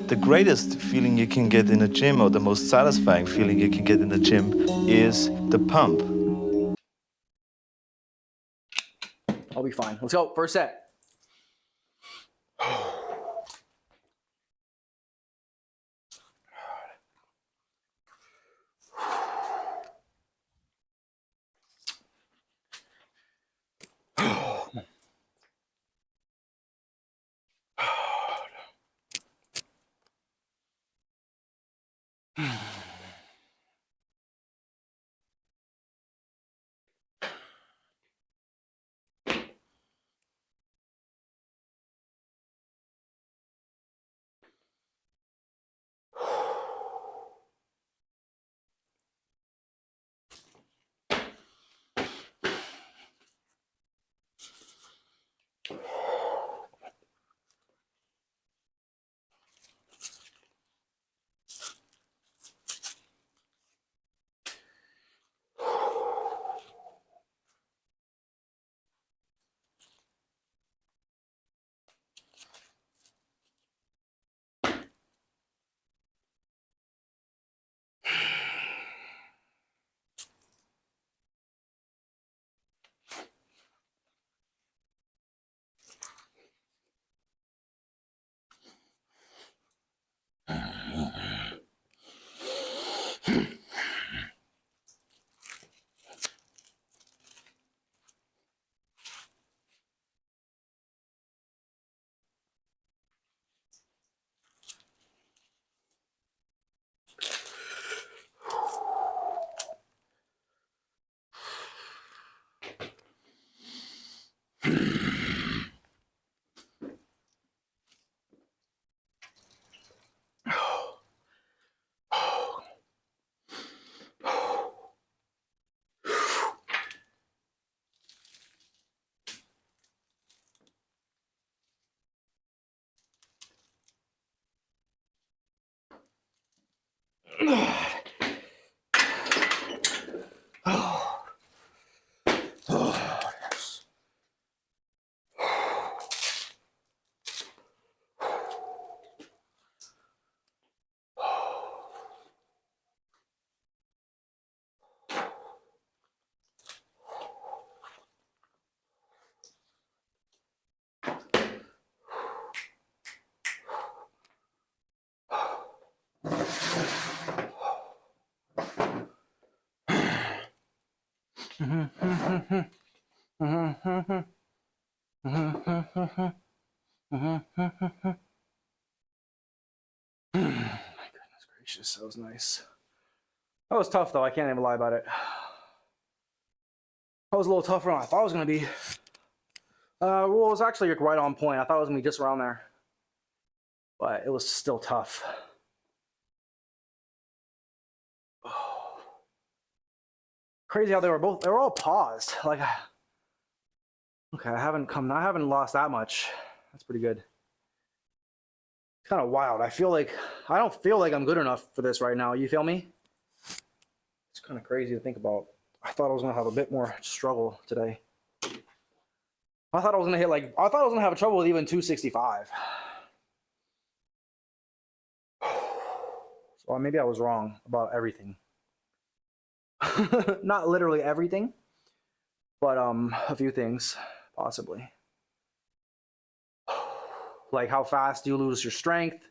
The greatest feeling you can get in a gym, or the most satisfying feeling you can get in the gym, is the pump. I'll be fine. Let's go. First set. Goodness gracious, that was nice. That was tough though, I can't even lie about it. That was a little tougher than I thought it was gonna be. Well, it was actually right on point. I thought it was gonna be just around there, but it was still tough. Oh. Crazy how they were all paused. Like, okay, I haven't lost that much. That's pretty good. It's kind of wild. I don't feel like I'm good enough for this right now. You feel me? It's kind of crazy to think about. I thought I was gonna have a bit more struggle today. I thought I was gonna have trouble with even 265. So maybe I was wrong about everything. Not literally everything, but a few things possibly. Like how fast do you lose your strength,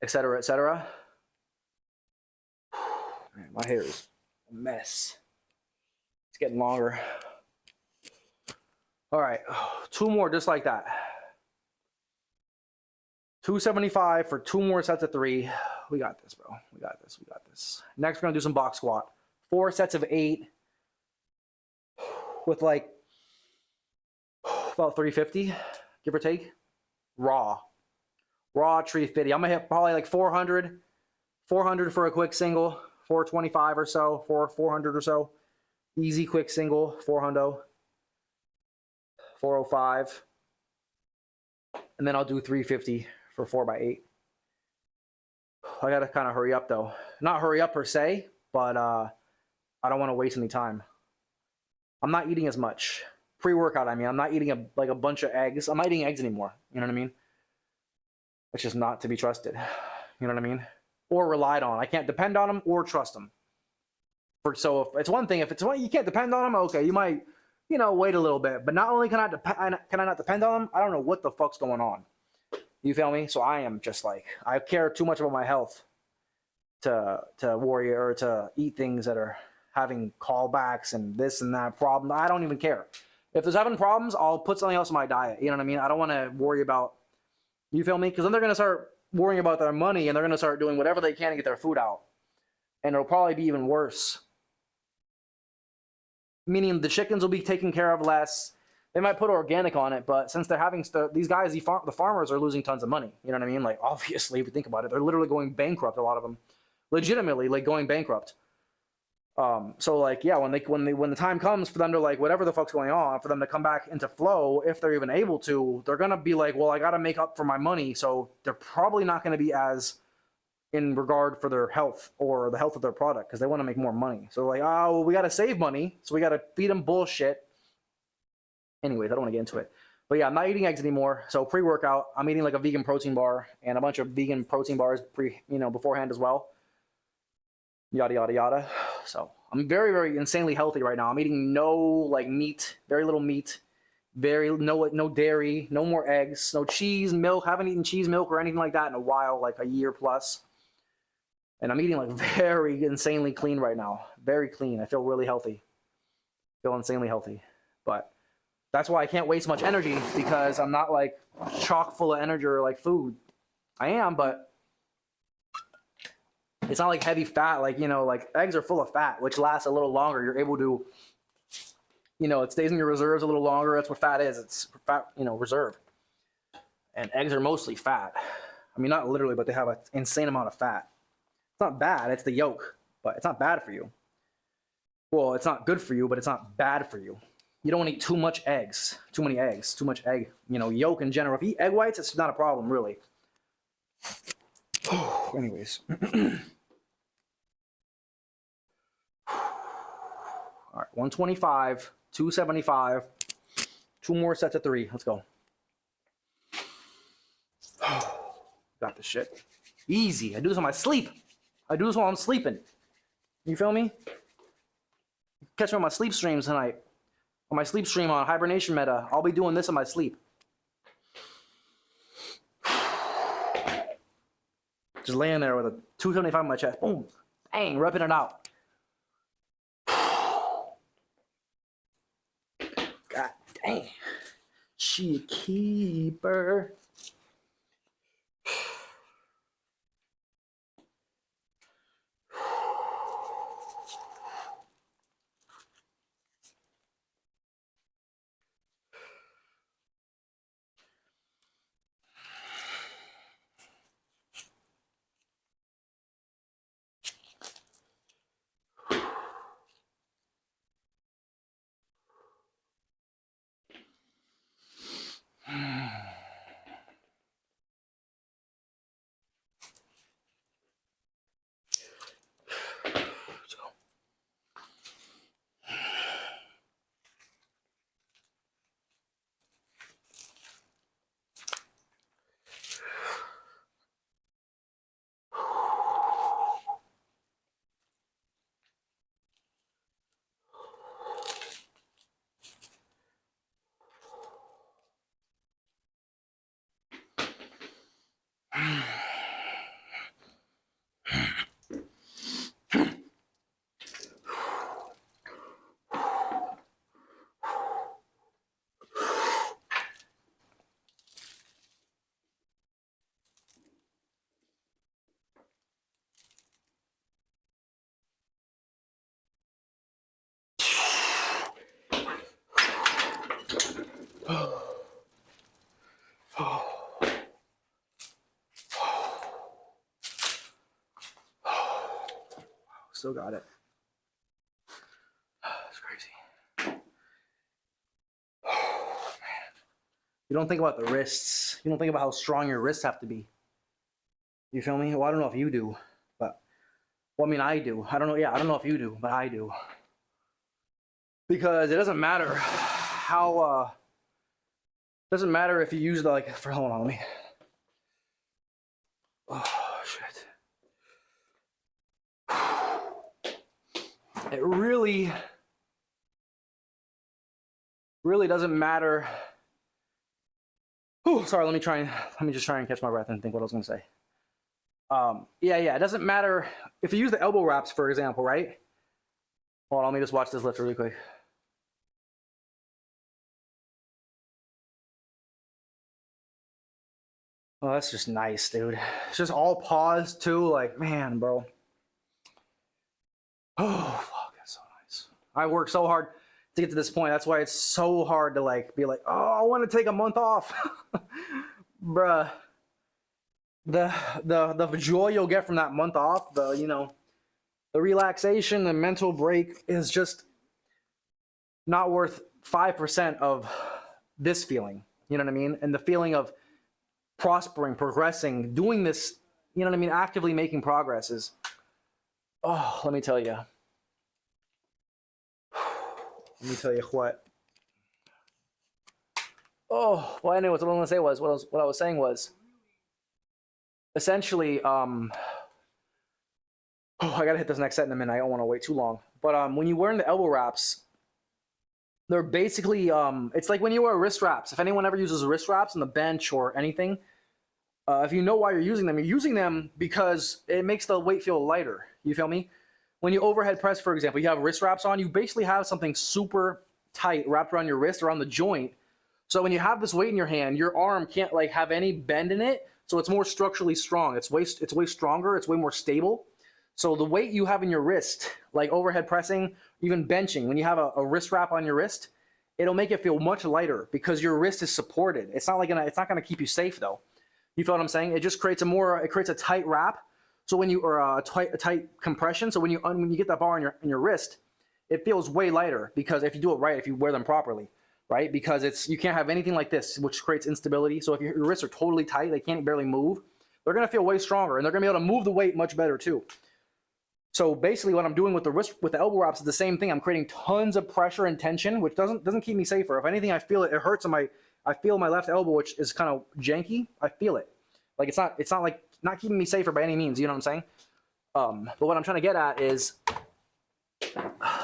etc., etc. Man, my hair is a mess. It's getting longer. All right, 2 more just like that. 275 for 2 more sets of 3. We got this, bro. We got this. We got this. Next, we're gonna do some box squat. 4 sets of 8 with like about 350, give or take. Raw 350. I'm gonna hit probably like 400 for a quick single, 425 or so, 400 or so. Easy quick single, 400, 405. And then I'll do 350 for 4x8. I gotta kind of hurry up though. Not hurry up per se, but I don't want to waste any time. I'm not eating as much. Pre-workout, I mean. I'm not eating a bunch of eggs. I'm not eating eggs anymore. You know what I mean? It's just not to be trusted. You know what I mean? Or relied on. I can't depend on them or trust them. So if it's one thing, if it's one you can't depend on them, okay, you might, wait a little bit. But not only can I not depend on them, I don't know what the fuck's going on. You feel me? So I am just like, I care too much about my health to worry or to eat things that are having callbacks and this and that problem. I don't even care. If there's having problems, I'll put something else in my diet. You know what I mean? I don't want to worry about, you feel me? Because then they're going to start worrying about their money and they're going to start doing whatever they can to get their food out. And it'll probably be even worse. Meaning the chickens will be taken care of less. They might put organic on it, but since they're having these guys, the farmers are losing tons of money. You know what I mean? Like, obviously, if you think about it, they're literally going bankrupt. A lot of them, legitimately, like going bankrupt. So like, yeah, when the time comes for them to like whatever the fuck's going on, for them to come back into flow, if they're even able to, they're gonna be like, well, I got to make up for my money. So they're probably not going to be as in regard for their health or the health of their product because they want to make more money. So like, oh, well, we got to save money, so we got to feed them bullshit. Anyways, I don't want to get into it. But yeah, I'm not eating eggs anymore. So pre-workout, I'm eating like a vegan protein bar and a bunch of vegan protein bars beforehand as well. Yada, yada, yada. So I'm very, very insanely healthy right now. I'm eating no like meat, very little meat, no dairy, no more eggs, no cheese, milk. Haven't eaten cheese, milk, or anything like that in a while, like a year plus. And I'm eating like very insanely clean right now. Very clean. I feel really healthy. Feel insanely healthy. But that's why I can't waste much energy because I'm not like chock full of energy or like food. I am, but it's not like heavy fat. Like, like eggs are full of fat, which lasts a little longer. You're able to, it stays in your reserves a little longer. That's what fat is. It's fat, reserve. And eggs are mostly fat. I mean, not literally, but they have an insane amount of fat. It's not bad. It's the yolk, but it's not bad for you. Well, it's not good for you, but it's not bad for you. You don't want to eat too much eggs, too many eggs, too much egg, yolk in general. If you eat egg whites, it's not a problem, really. Anyways. All right, 125, 275, 2 more sets of 3. Let's go. Got this shit. Easy. I do this on my sleep. I do this while I'm sleeping. You feel me? Catch me on my sleep streams tonight. On my sleep stream on Hibernation Meta. I'll be doing this in my sleep. Just laying there with a 275 on my chest. Boom. Bang. Repping it out. God dang. She a keeper. Still got it. It's crazy. Oh, man. You don't think about the wrists. You don't think about how strong your wrists have to be. You feel me? Well, I don't know if you do, but well, I mean, I do. I don't know. Yeah, I don't know if you do, but I do. Because it doesn't matter how. Doesn't matter if you use hold on, let me. shit. It really doesn't matter. Whew, sorry, let me just try and catch my breath and think what I was gonna say. Yeah, it doesn't matter if you use the elbow wraps, for example, right? Hold on, let me just watch this lift really quick. Oh, that's just nice, dude. It's just all pause too, like, man, bro. Oh, fuck, that's so nice. I worked so hard to get to this point. That's why it's so hard to like be like, oh, I want to take a month off. Bruh. The joy you'll get from that month off, the relaxation, the mental break is just not worth 5% of this feeling. You know what I mean? And the feeling of prospering, progressing, doing this, you know what I mean, actively making progress is, oh, let me tell you. Let me tell you what. Oh, well, anyways, what I was going to say was, what I was saying was, essentially, oh, I gotta hit this next set in a minute. I don't want to wait too long. But when you wear the elbow wraps, they're basically it's like when you wear wrist wraps. If anyone ever uses wrist wraps on the bench or anything, if you know why you're using them because it makes the weight feel lighter. You feel me? When you overhead press, for example, you have wrist wraps on. You basically have something super tight wrapped around your wrist, around the joint. So when you have this weight in your hand, your arm can't like have any bend in it. So it's more structurally strong. It's way stronger. It's way more stable. So the weight you have in your wrist, like overhead pressing, even benching, when you have a wrist wrap on your wrist, it'll make it feel much lighter because your wrist is supported. It's not gonna keep you safe though. You feel what I'm saying? It just creates a tight wrap. So when you a tight compression. So when you get that bar in your wrist, it feels way lighter because if you do it right, if you wear them properly, right? Because you can't have anything like this, which creates instability. So if your wrists are totally tight, they can't barely move, they're gonna feel way stronger and they're gonna be able to move the weight much better too. So basically what I'm doing with the elbow wraps is the same thing. I'm creating tons of pressure and tension, which doesn't keep me safer. If anything, I feel it hurts I feel my left elbow, which is kind of janky. I feel it. Like it's not like not keeping me safer by any means, you know what I'm saying? But what I'm trying to get at is,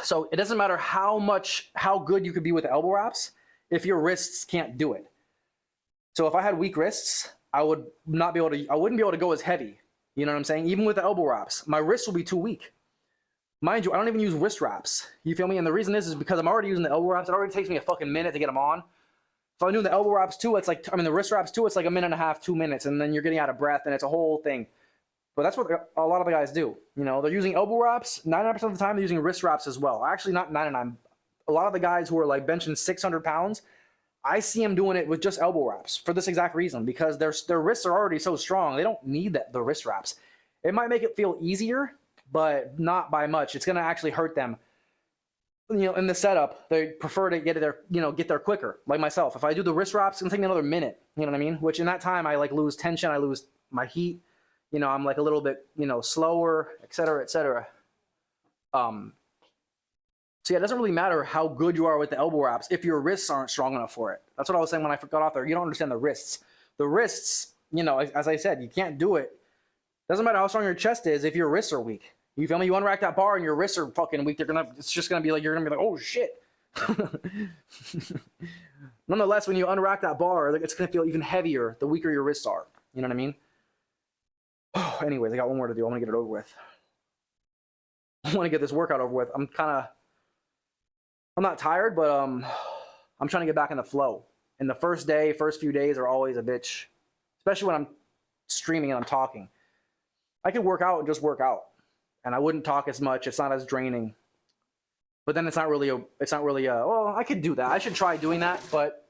so it doesn't matter how good you could be with the elbow wraps if your wrists can't do it. So if I had weak wrists, I wouldn't be able to go as heavy. You know what I'm saying? Even with the elbow wraps, my wrists will be too weak. Mind you, I don't even use wrist wraps. You feel me? And the reason is because I'm already using the elbow wraps. It already takes me a fucking minute to get them on. If I'm doing the elbow wraps too, the wrist wraps too, it's like a minute and a half, 2 minutes, and then you're getting out of breath, and it's a whole thing. But that's what a lot of the guys do. You know, they're using elbow wraps. 99% of the time, they're using wrist wraps as well. Actually, not 99. A lot of the guys who are like benching 600 pounds, I see them doing it with just elbow wraps for this exact reason, because their wrists are already so strong. They don't need the wrist wraps. It might make it feel easier, but not by much. It's going to actually hurt them. You know, in the setup, they prefer to get there quicker. Like myself, if I do the wrist wraps, it's going to take me another minute. You know what I mean? Which in that time, I like lose tension, I lose my heat. You know, I'm like a little bit, slower, et cetera, et cetera. So yeah, it doesn't really matter how good you are with the elbow wraps if your wrists aren't strong enough for it. That's what I was saying when I got off there. You don't understand the wrists. The wrists, as I said, you can't do it. Doesn't matter how strong your chest is if your wrists are weak. You feel me? You unrack that bar and your wrists are fucking weak. It's just gonna be like, you're gonna be like, oh shit. Nonetheless, when you unrack that bar, it's gonna feel even heavier the weaker your wrists are. You know what I mean? Anyways, I got one more to do. I want to get it over with. I want to get this workout over with. I'm not tired, but I'm trying to get back in the flow. And the first few days are always a bitch, especially when I'm streaming and I'm talking. I could work out and just work out, and I wouldn't talk as much. It's not as draining. But then it's not really well, I could do that. I should try doing that, but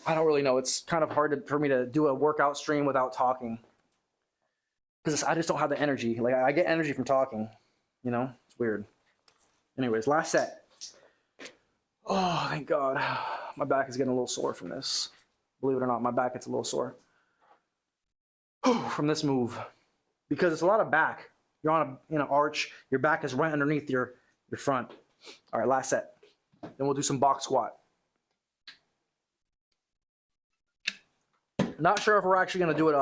I don't really know. It's kind of hard for me to do a workout stream without talking, because I just don't have the energy. Like, I get energy from talking, it's weird. Anyways, last set. Oh, thank God. My back is getting a little sore from this. Believe it or not, my back gets a little sore from this move, because it's a lot of back. You're on an arch. Your back is right underneath your front. All right, last set. Then we'll do some box squat. Not sure if we're actually going to do it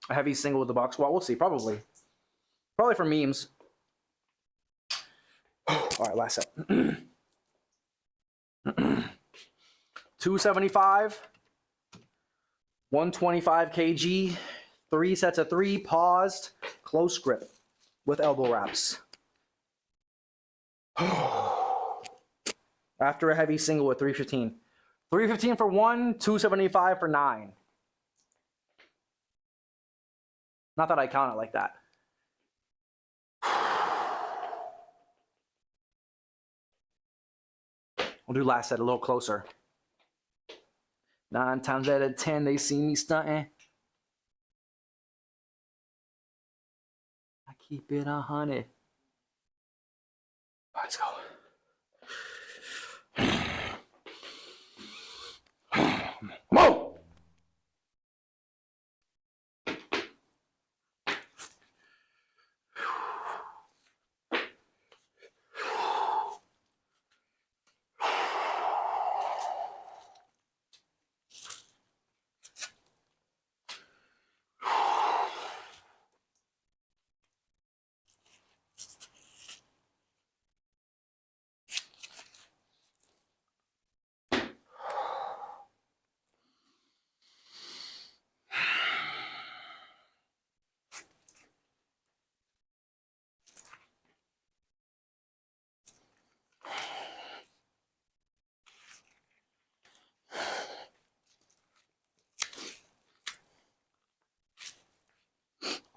A heavy single with the box squat. We'll see. Probably for memes. All right, last set. 275, 125 kg, 3 sets of 3, paused, close grip with elbow wraps. After a heavy single with 315. 315 for 1, 275 for 9. Not that I count it like that. We'll do last set a little closer. 9 times out of 10, they see me stunting. I keep it 100. Let's go. Come on!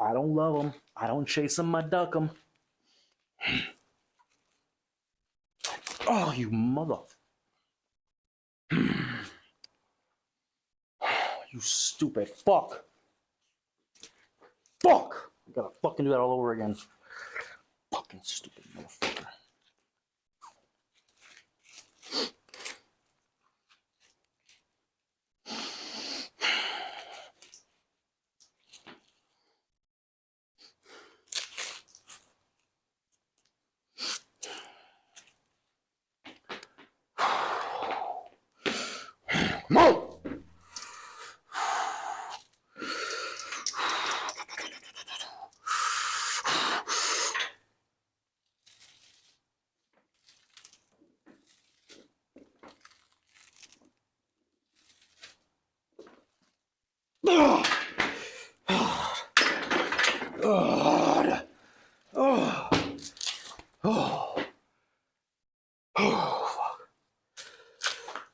I don't love them. I don't chase them, I duck them. Oh, you mother. You stupid fuck. Fuck! I gotta fucking do that all over again. Fucking stupid motherfucker. Come on! God. God. Oh. Oh.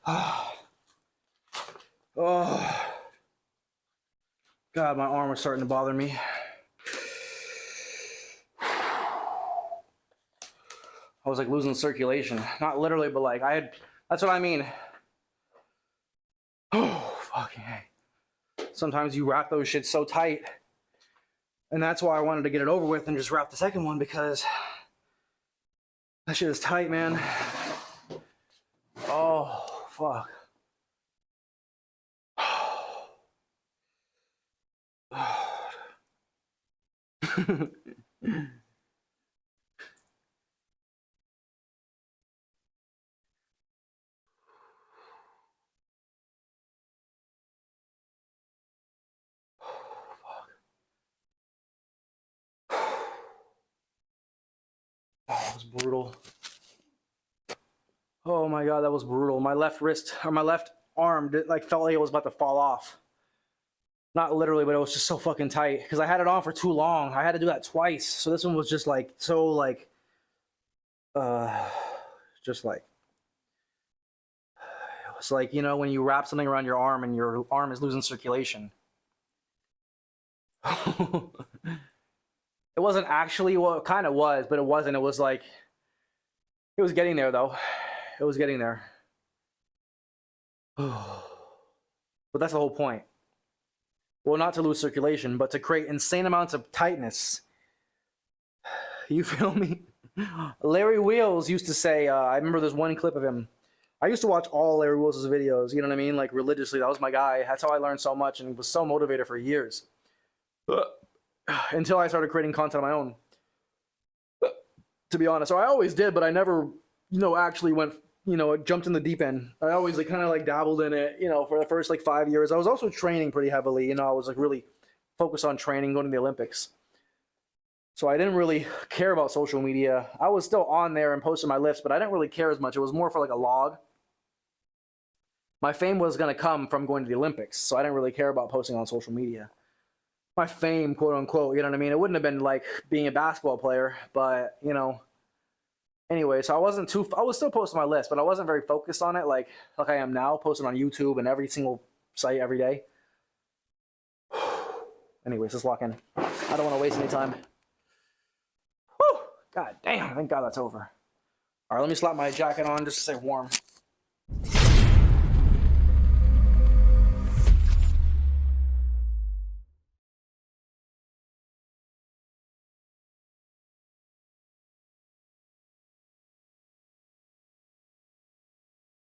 Oh. Oh. God, my arm was starting to bother me. I was like losing circulation. Not literally, but like I had, that's what I mean. Oh, fucking hey. Sometimes you wrap those shits so tight. And that's why I wanted to get it over with and just wrap the second one, because that shit is tight, man. Oh, fuck. That was brutal. Oh my God, that was brutal. My left wrist, or my left arm, felt like it was about to fall off. Not literally, but it was just so fucking tight because I had it on for too long. I had to do that twice. So this one was just like, so like, just like, it was like, you know, when you wrap something around your arm and your arm is losing circulation. It wasn't actually, well, it kind of was, but it wasn't. It was like, it was getting there though. It was getting there. But that's the whole point. Well, not to lose circulation, but to create insane amounts of tightness. You feel me? Larry Wheels used to say, I remember there's one clip of him. I used to watch all Larry Wheels' videos, you know what I mean? Like religiously, that was my guy. That's how I learned so much and was so motivated for years. Until I started creating content on my own. To be honest, so I always did, but I never, you know, actually went, you know, jumped in the deep end. I always like kind of like dabbled in it, you know, for the first like 5 years. I was also training pretty heavily, you know, I was like really focus on training, going to the Olympics. So I didn't really care about social media. I was still on there and posting my lifts, but I didn't really care as much. It was more for like a log. My fame was going to come from going to the Olympics, so I didn't really care about posting on social media. My fame, quote unquote, you know what I mean? It wouldn't have been like being a basketball player, but, you know, anyway, so I was still posting my list, but I wasn't very focused on it like I am now, posting on YouTube and every single site every day. Anyways, let's lock in. I don't want to waste any time. Whew! God damn, thank God that's over. All right, let me slap my jacket on just to stay warm.